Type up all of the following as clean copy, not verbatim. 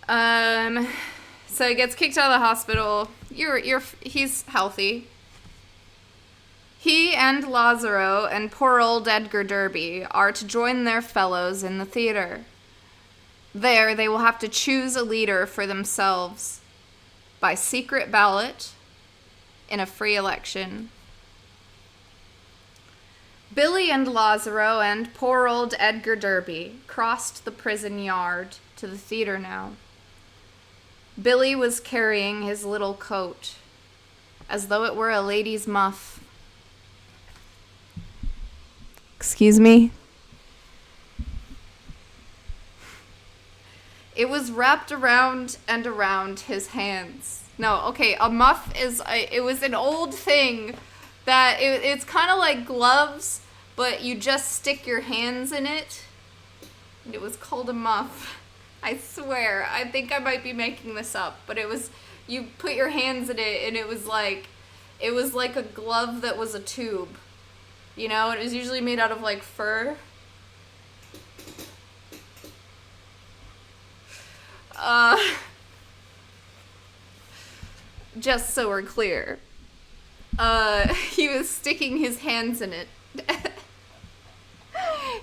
Um, so he gets kicked out of the hospital. He's healthy. He and Lazaro and poor old Edgar Derby are to join their fellows in the theater. There, they will have to choose a leader for themselves by secret ballot in a free election. Billy and Lazaro and poor old Edgar Derby crossed the prison yard to the theater now. Billy was carrying his little coat, as though it were a lady's muff. Excuse me? It was wrapped around and around his hands. No, okay, a muff it was an old thing that it's kind of like gloves, but you just stick your hands in it. It was called a muff. I swear, I think I might be making this up, but you put your hands in it and it was like a glove that was a tube. You know, it was usually made out of like fur. Just so we're clear. He was sticking his hands in it.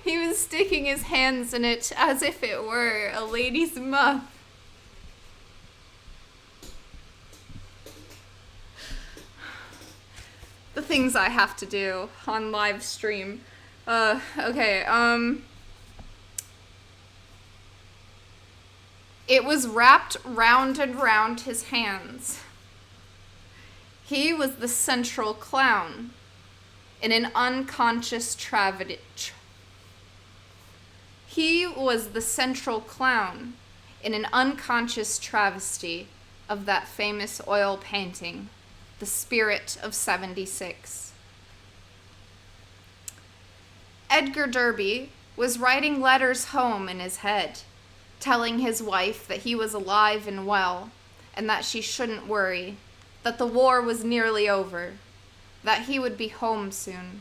He was sticking his hands in it as if it were a lady's muff. The things I have to do on live stream. Okay, it was wrapped round and round his hands. He was the central clown in an unconscious travesty. He was the central clown in an unconscious travesty of that famous oil painting, The Spirit of 76. Edgar Derby was writing letters home in his head, telling his wife that he was alive and well, and that she shouldn't worry, that the war was nearly over, that he would be home soon.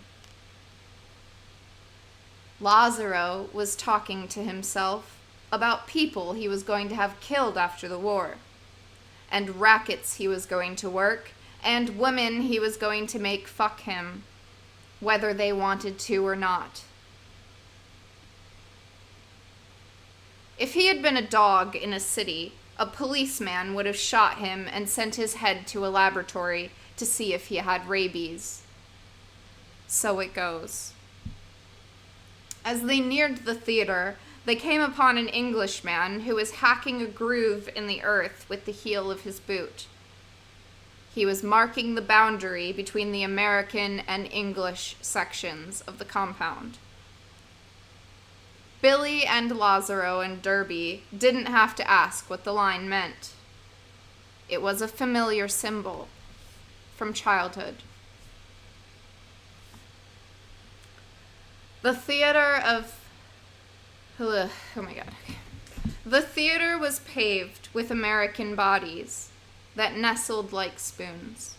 Lazaro was talking to himself about people he was going to have killed after the war, and rackets he was going to work, and women he was going to make fuck him, whether they wanted to or not. If he had been a dog in a city, a policeman would have shot him and sent his head to a laboratory to see if he had rabies. So it goes. As they neared the theater, they came upon an Englishman who was hacking a groove in the earth with the heel of his boot. He was marking the boundary between the American and English sections of the compound. Billy and Lazaro and Derby didn't have to ask what the line meant. It was a familiar symbol from childhood. The theater The theater was paved with American bodies that nestled like spoons.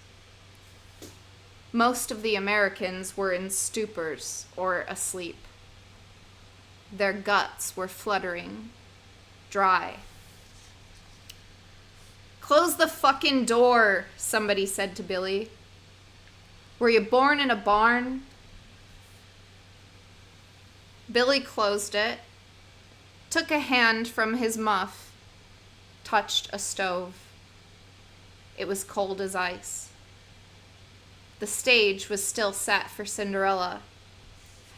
Most of the Americans were in stupors or asleep. Their guts were fluttering, dry. "Close the fucking door," somebody said to Billy. "Were you born in a barn?" Billy closed it, took a hand from his muff, touched a stove. It was cold as ice. The stage was still set for Cinderella.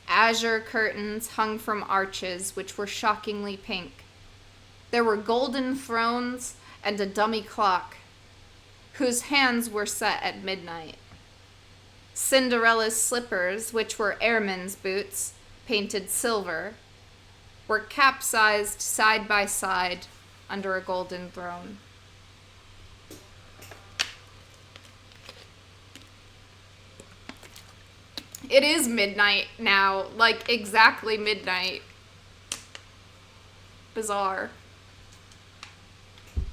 Azure curtains hung from arches which were shockingly pink. There were golden thrones and a dummy clock, whose hands were set at midnight. Cinderella's slippers, which were airmen's boots, painted silver, were capsized side by side under a golden throne. It is midnight now, like exactly midnight. Bizarre.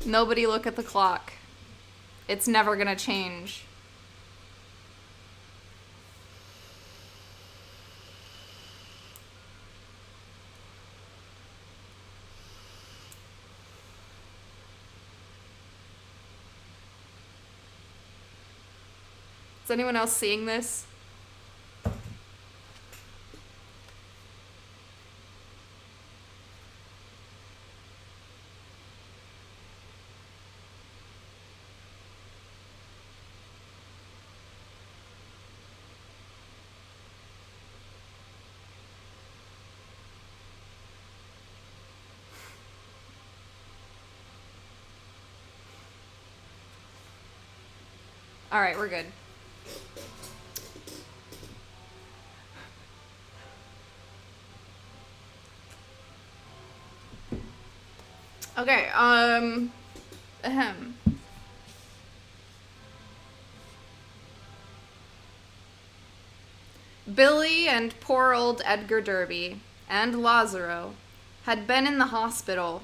Nobody look at the clock. It's never gonna change. Is anyone else seeing this? All right, we're good. Okay, ahem. Billy and poor old Edgar Derby and Lazaro had been in the hospital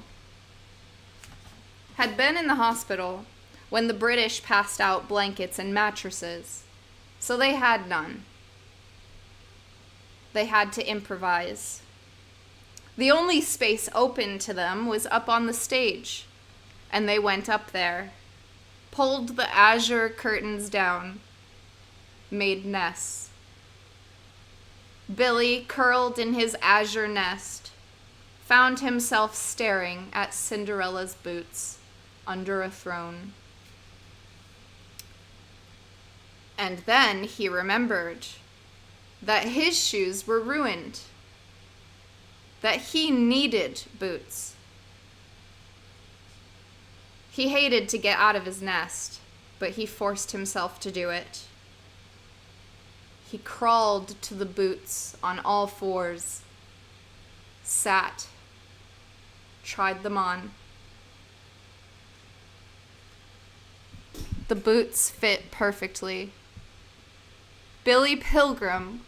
when the British passed out blankets and mattresses, so they had none. They had to improvise. The only space open to them was up on the stage, and they went up there, pulled the azure curtains down, made nests. Billy, curled in his azure nest, found himself staring at Cinderella's boots under a throne. And then he remembered that his shoes were ruined, that he needed boots. He hated to get out of his nest, but he forced himself to do it. He crawled to the boots on all fours, sat, tried them on. The boots fit perfectly. Billy Pilgrim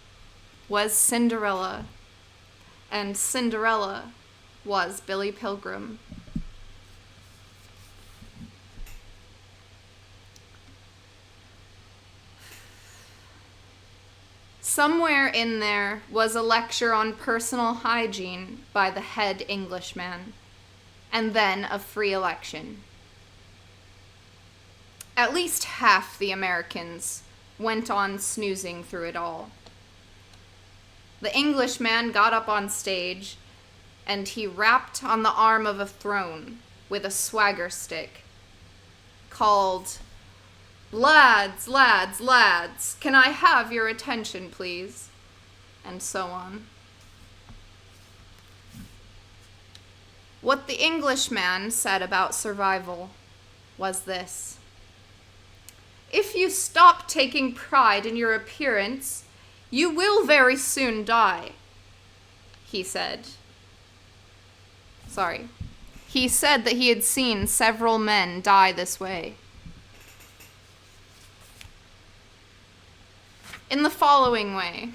was Cinderella, and Cinderella was Billy Pilgrim. Somewhere in there was a lecture on personal hygiene by the head Englishman, and then a free election. At least half the Americans went on snoozing through it all. The Englishman got up on stage, and he rapped on the arm of a throne with a swagger stick, called, "Lads, lads, lads, can I have your attention, please?" and so on. What the Englishman said about survival was this: if you stop taking pride in your appearance, you will very soon die, he said. He said that he had seen several men die this way. In the following way.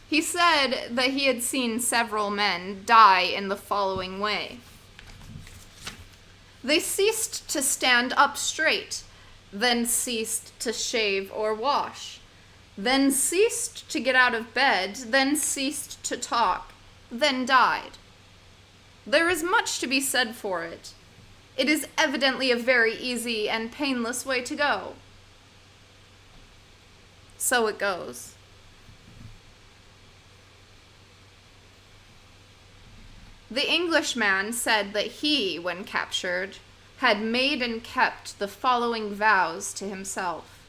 He said that he had seen several men die in the following way. They ceased to stand up straight, then ceased to shave or wash, then ceased to get out of bed, then ceased to talk, then died. There is much to be said for it. It is evidently a very easy and painless way to go. So it goes. The Englishman said that he, when captured, had made and kept the following vows to himself: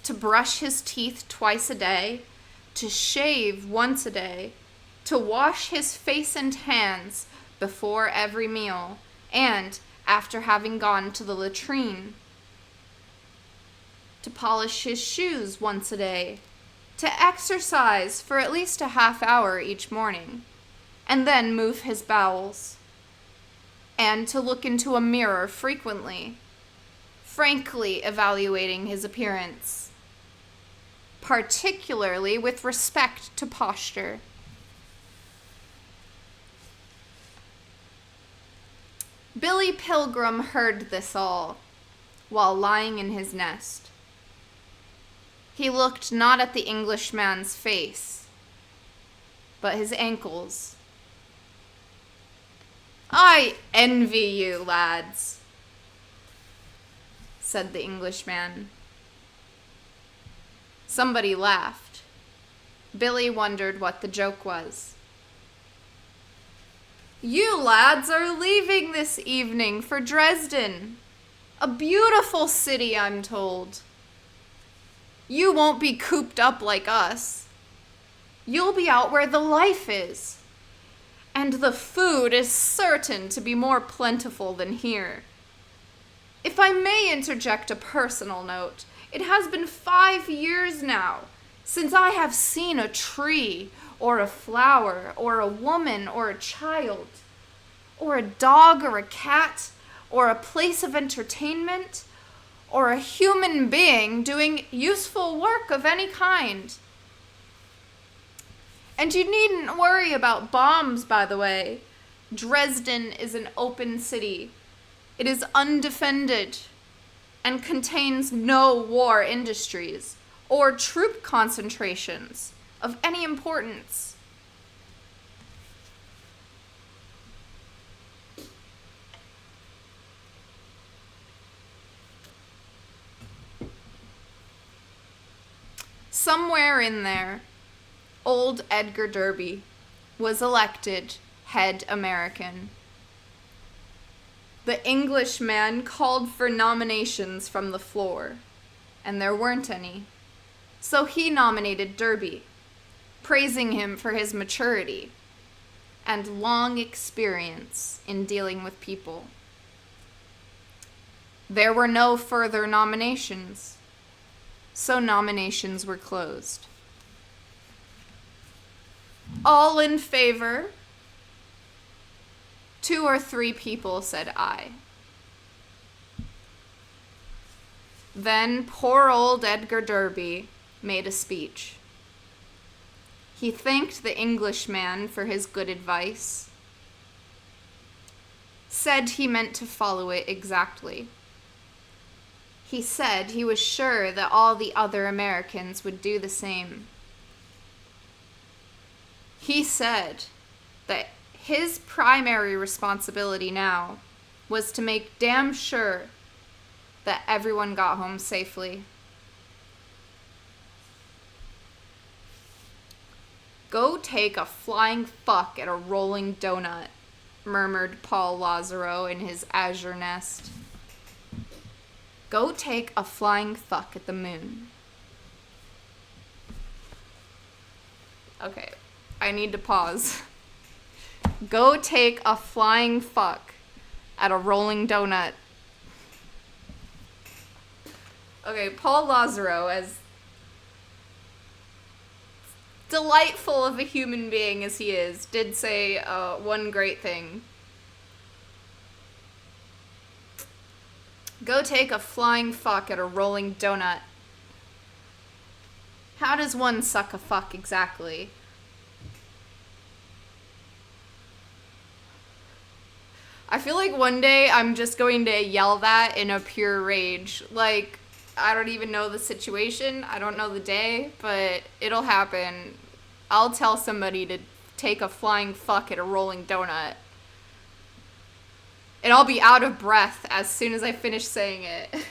to brush his teeth twice a day, to shave once a day, to wash his face and hands before every meal, and after having gone to the latrine, to polish his shoes once a day, to exercise for at least a half hour each morning, and then move his bowels, and to look into a mirror frequently, frankly evaluating his appearance, particularly with respect to posture. Billy Pilgrim heard this all while lying in his nest. He looked not at the Englishman's face, but his ankles. "I envy you, lads," said the Englishman. Somebody laughed. Billy wondered what the joke was. You lads are leaving this evening for Dresden. A beautiful city, I'm told. You won't be cooped up like us. You'll be out where the life is. And the food is certain to be more plentiful than here. If I may interject a personal note, it has been 5 years now since I have seen a tree, or a flower, or a woman, or a child, or a dog, or a cat, or a place of entertainment, or a human being doing useful work of any kind. And you needn't worry about bombs, by the way. Dresden is an open city. It is undefended and contains no war industries or troop concentrations of any importance. Somewhere in there, old Edgar Derby was elected head American. The Englishman called for nominations from the floor, and there weren't any. So he nominated Derby, praising him for his maturity and long experience in dealing with people. There were no further nominations, so nominations were closed. All in favor? 2 or 3 people said aye. Then poor old Edgar Derby made a speech. He thanked the Englishman for his good advice, said he meant to follow it exactly. He said he was sure that all the other Americans would do the same. He said that his primary responsibility now was to make damn sure that everyone got home safely. Go take a flying fuck at a rolling donut, murmured Paul Lazaro in his azure nest. Go take a flying fuck at the moon. Okay, I need to pause. Go take a flying fuck at a rolling donut. Okay, Paul Lazaro, as delightful of a human being as he is, did say one great thing. Go take a flying fuck at a rolling donut. How does one suck a fuck exactly? I feel like one day I'm just going to yell that in a pure rage. Like, I don't even know the situation, I don't know the day, but it'll happen. I'll tell somebody to take a flying fuck at a rolling donut. And I'll be out of breath as soon as I finish saying it.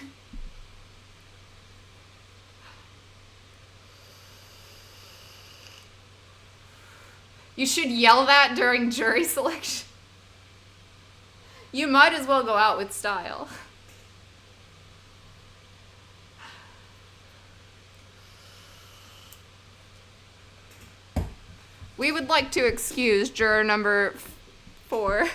You should yell that during jury selection. You might as well go out with style. We would like to excuse juror number 4.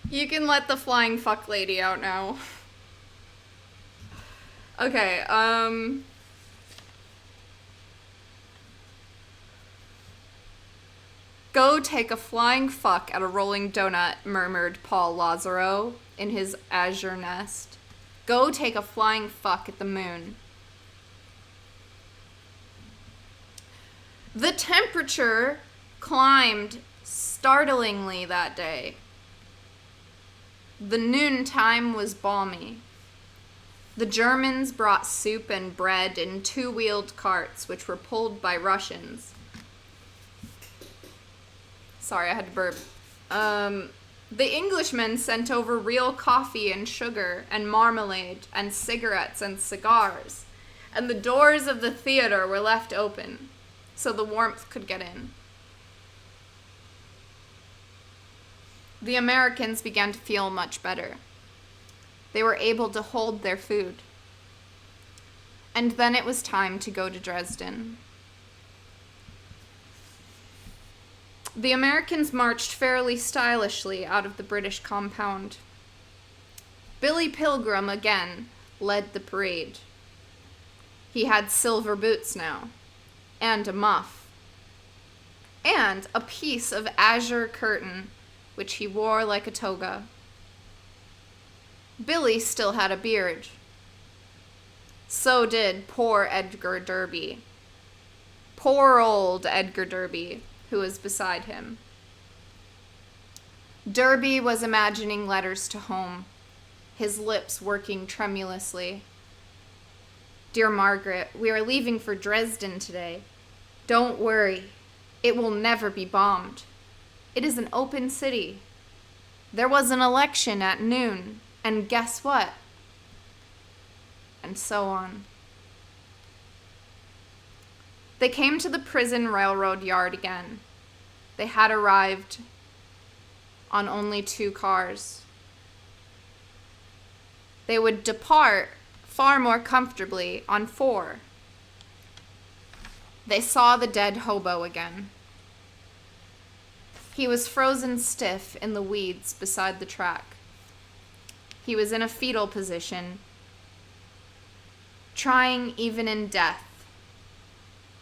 You can let the flying fuck lady out now. Okay, Go take a flying fuck at a rolling donut, murmured Paul Lazaro in his azure nest. Go take a flying fuck at the moon. The temperature climbed startlingly that day. The noontime was balmy. The Germans brought soup and bread in 2-wheeled carts, which were pulled by Russians. Sorry, I had to burp. The Englishmen sent over real coffee and sugar and marmalade and cigarettes and cigars, and the doors of the theater were left open so the warmth could get in. The Americans began to feel much better. They were able to hold their food. And then it was time to go to Dresden. The Americans marched fairly stylishly out of the British compound. Billy Pilgrim again led the parade. He had silver boots now, and a muff, and a piece of azure curtain, which he wore like a toga. Billy still had a beard. So did poor Edgar Derby. Poor old Edgar Derby, who was beside him. Derby was imagining letters to home, his lips working tremulously. Dear Margaret, we are leaving for Dresden today. Don't worry. It will never be bombed. It is an open city. There was an election at noon, and guess what? And so on. They came to the prison railroad yard again. They had arrived on only 2 cars. They would depart far more comfortably on 4. They saw the dead hobo again. He was frozen stiff in the weeds beside the track. He was in a fetal position, trying even in death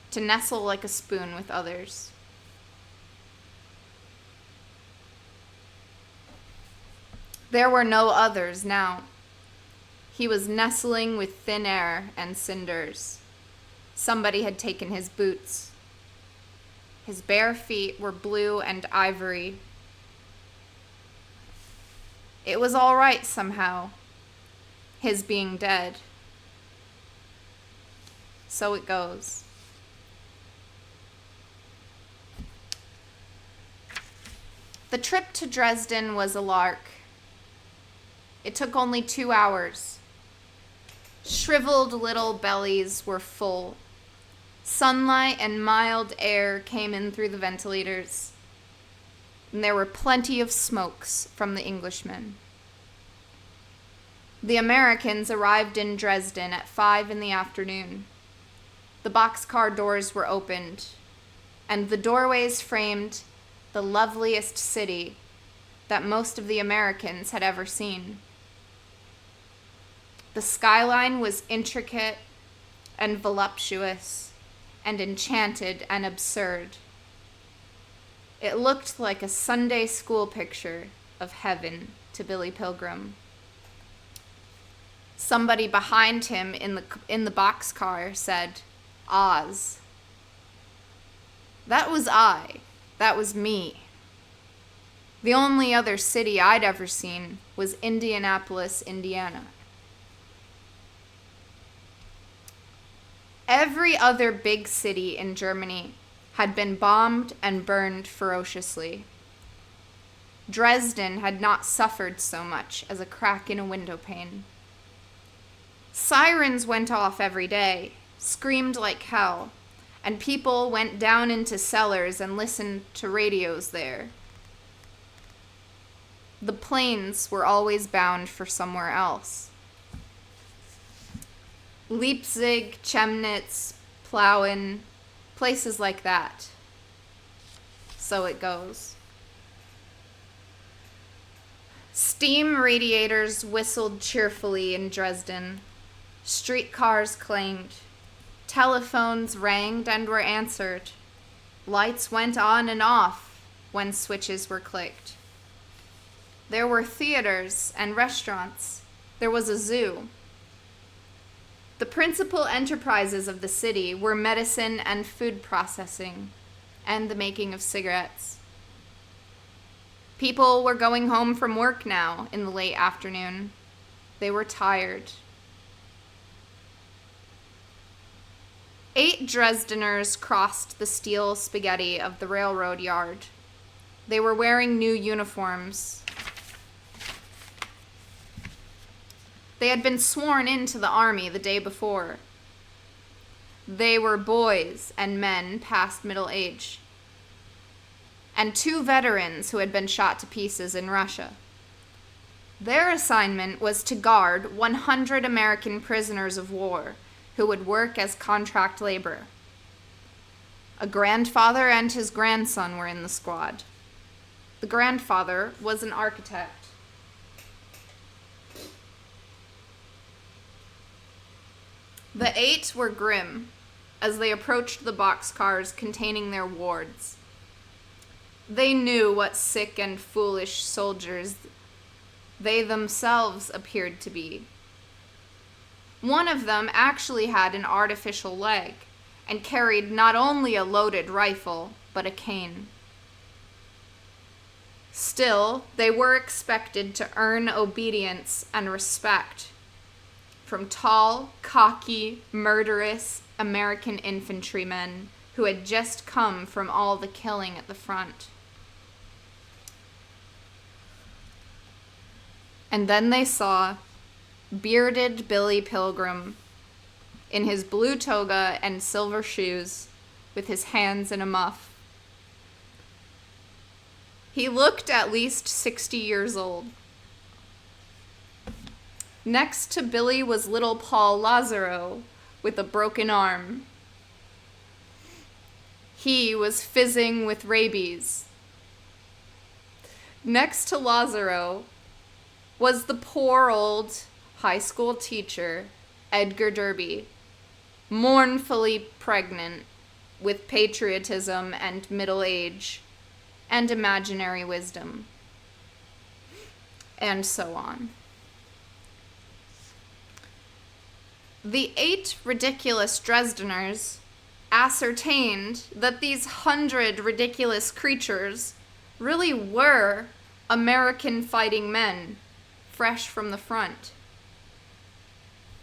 to nestle like a spoon with others. There were no others now. He was nestling with thin air and cinders. Somebody had taken his boots. His bare feet were blue and ivory. It was all right somehow, his being dead. So it goes. The trip to Dresden was a lark. It took only 2 hours. Shriveled little bellies were full. Sunlight and mild air came in through the ventilators, and there were plenty of smokes from the Englishmen. The Americans arrived in Dresden at 5 in the afternoon. The boxcar doors were opened, and the doorways framed the loveliest city that most of the Americans had ever seen. The skyline was intricate and voluptuous and enchanted and absurd. It looked like a Sunday school picture of heaven to Billy Pilgrim. Somebody behind him in the boxcar said, "Oz." That was I. That was me. The only other city I'd ever seen was Indianapolis, Indiana. Every other big city in Germany had been bombed and burned ferociously. Dresden had not suffered so much as a crack in a window pane. Sirens went off every day, screamed like hell, and people went down into cellars and listened to radios there. The planes were always bound for somewhere else. Leipzig, Chemnitz, Plauen, places like that. So it goes. Steam radiators whistled cheerfully in Dresden. Streetcars clanged. Telephones rang and were answered. Lights went on and off when switches were clicked. There were theaters and restaurants. There was a zoo. The principal enterprises of the city were medicine and food processing, and the making of cigarettes. People were going home from work now in the late afternoon. They were tired. 8 Dresdeners crossed the steel spaghetti of the railroad yard. They were wearing new uniforms. They had been sworn into the army the day before. They were boys and men past middle age, and 2 veterans who had been shot to pieces in Russia. Their assignment was to guard 100 American prisoners of war who would work as contract labor. A grandfather and his grandson were in the squad. The grandfather was an architect. The 8 were grim as they approached the boxcars containing their wards. They knew what sick and foolish soldiers they themselves appeared to be. One of them actually had an artificial leg and carried not only a loaded rifle, but a cane. Still, they were expected to earn obedience and respect from tall, cocky, murderous American infantrymen who had just come from all the killing at the front. And then they saw bearded Billy Pilgrim in his blue toga and silver shoes with his hands in a muff. He looked at least 60 years old. Next to Billy was little Paul Lazaro with a broken arm. He was fizzing with rabies. Next to Lazaro was the poor old high school teacher, Edgar Derby, mournfully pregnant with patriotism and middle age and imaginary wisdom, and so on. The 8 ridiculous Dresdeners ascertained that these 100 ridiculous creatures really were American fighting men, fresh from the front.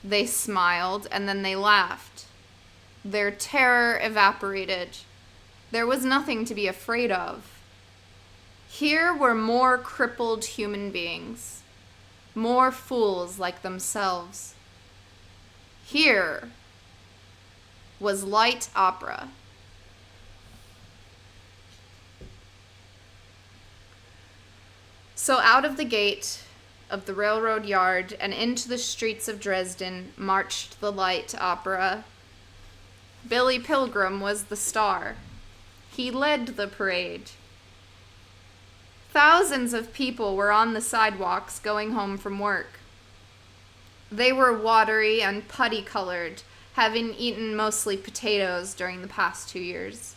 They smiled and then they laughed. Their terror evaporated. There was nothing to be afraid of. Here were more crippled human beings, more fools like themselves. Here was light opera. So out of the gate of the railroad yard and into the streets of Dresden marched the light opera. Billy Pilgrim was the star. He led the parade. Thousands of people were on the sidewalks going home from work. They were watery and putty-colored, having eaten mostly potatoes during the past 2 years.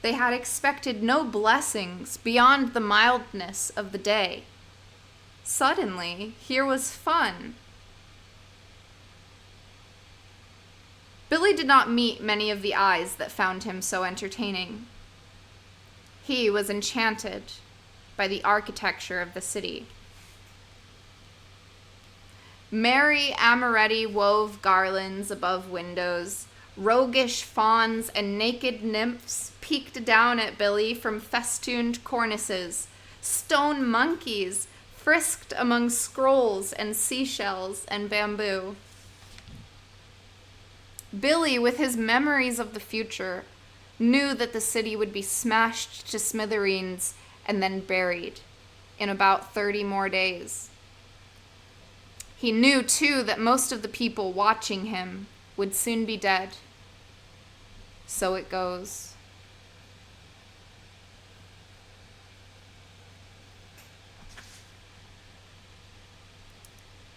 They had expected no blessings beyond the mildness of the day. Suddenly, here was fun. Billy did not meet many of the eyes that found him so entertaining. He was enchanted by the architecture of the city. Merry Amoretti wove garlands above windows. Roguish fawns and naked nymphs peeked down at Billy from festooned cornices. Stone monkeys frisked among scrolls and seashells and bamboo. Billy, with his memories of the future, knew that the city would be smashed to smithereens and then buried in about 30 more days. He knew, too, that most of the people watching him would soon be dead. So it goes.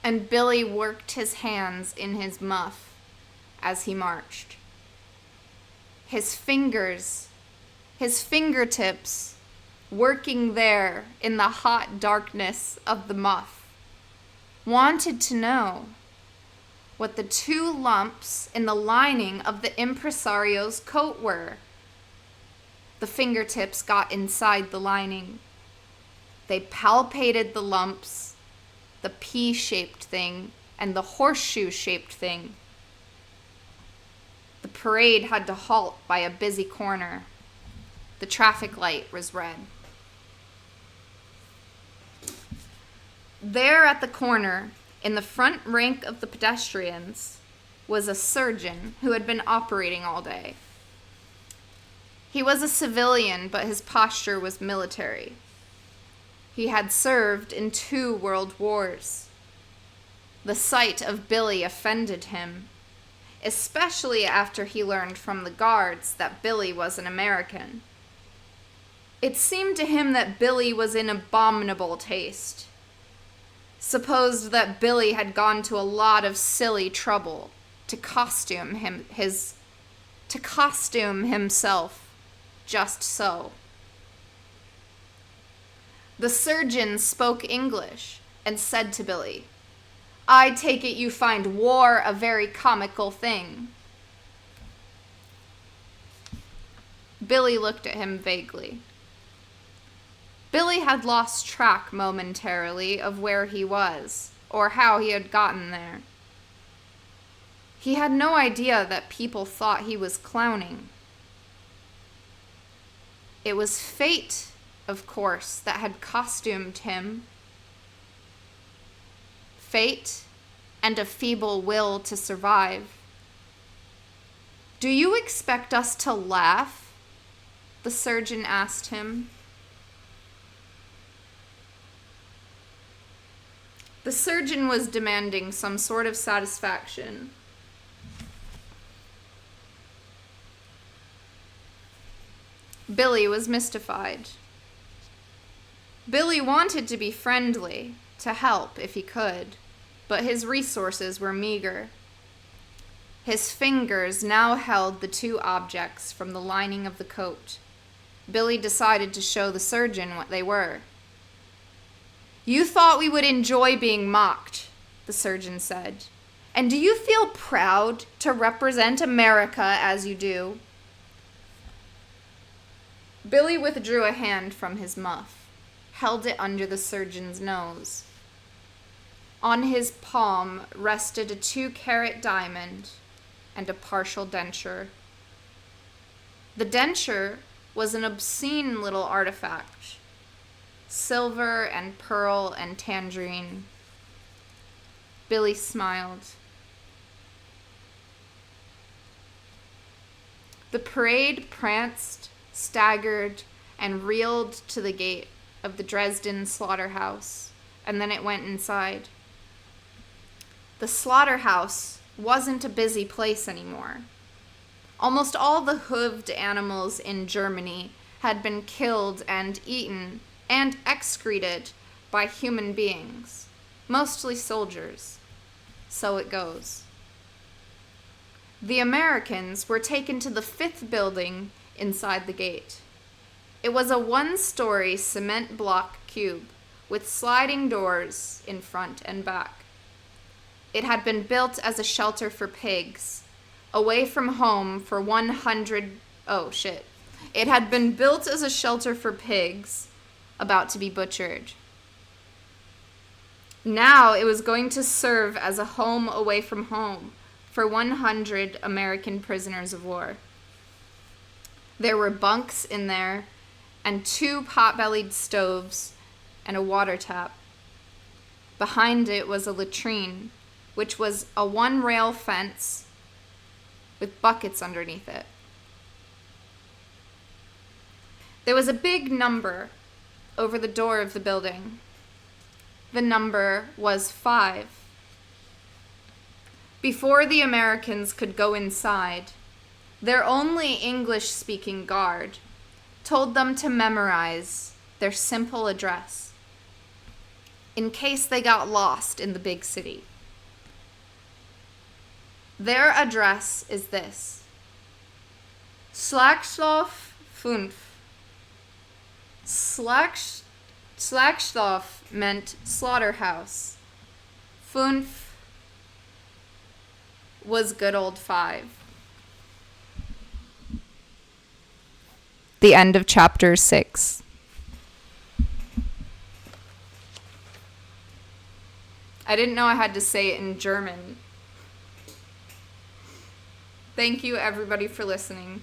And Billy worked his hands in his muff as he marched. His fingers, his fingertips, working there in the hot darkness of the muff, wanted to know what the 2 lumps in the lining of the impresario's coat were. The fingertips got inside the lining. They palpated the lumps, the pea-shaped thing and the horseshoe-shaped thing. The parade had to halt by a busy corner. The traffic light was red. There at the corner, in the front rank of the pedestrians, was a surgeon who had been operating all day. He was a civilian, but his posture was military. He had served in 2 world wars. The sight of Billy offended him, especially after he learned from the guards that Billy was an American. It seemed to him that Billy was in abominable taste. Supposed that Billy had gone to a lot of silly trouble to costume himself just so. The surgeon spoke English and said to Billy, "I take it you find war a very comical thing." Billy looked at him vaguely. Billy had lost track momentarily of where he was, or how he had gotten there. He had no idea that people thought he was clowning. It was fate, of course, that had costumed him. Fate and a feeble will to survive. "Do you expect us to laugh?" the surgeon asked him. The surgeon was demanding some sort of satisfaction. Billy was mystified. Billy wanted to be friendly, to help if he could, but his resources were meager. His fingers now held the 2 objects from the lining of the coat. Billy decided to show the surgeon what they were. "You thought we would enjoy being mocked," the surgeon said. "And do you feel proud to represent America as you do?" Billy withdrew a hand from his muff, held it under the surgeon's nose. On his palm rested a 2-carat diamond and a partial denture. The denture was an obscene little artifact, silver and pearl and tangerine. Billy smiled. The parade pranced, staggered, and reeled to the gate of the Dresden slaughterhouse, and then it went inside. The slaughterhouse wasn't a busy place anymore. Almost all the hooved animals in Germany had been killed and eaten and excreted by human beings, mostly soldiers. So it goes. The Americans were taken to the 5th building inside the gate. It was a 1-story cement block cube with sliding doors in front and back. It had been built as a shelter for pigs, away from home for 100... Oh, shit. It had been built as a shelter for pigs about to be butchered. Now it was going to serve as a home away from home for 100 American prisoners of war. There were bunks in there, and 2 pot-bellied stoves, and a water tap. Behind it was a latrine, which was a 1-rail fence with buckets underneath it. There was a big number over the door of the building. The number was 5. Before the Americans could go inside, their only English-speaking guard told them to memorize their simple address in case they got lost in the big city. Their address is this: Slagstoff 5. Slagstoff meant slaughterhouse. 5 was good old 5. The end of chapter 6. I didn't know I had to say it in German. Thank you, everybody, for listening.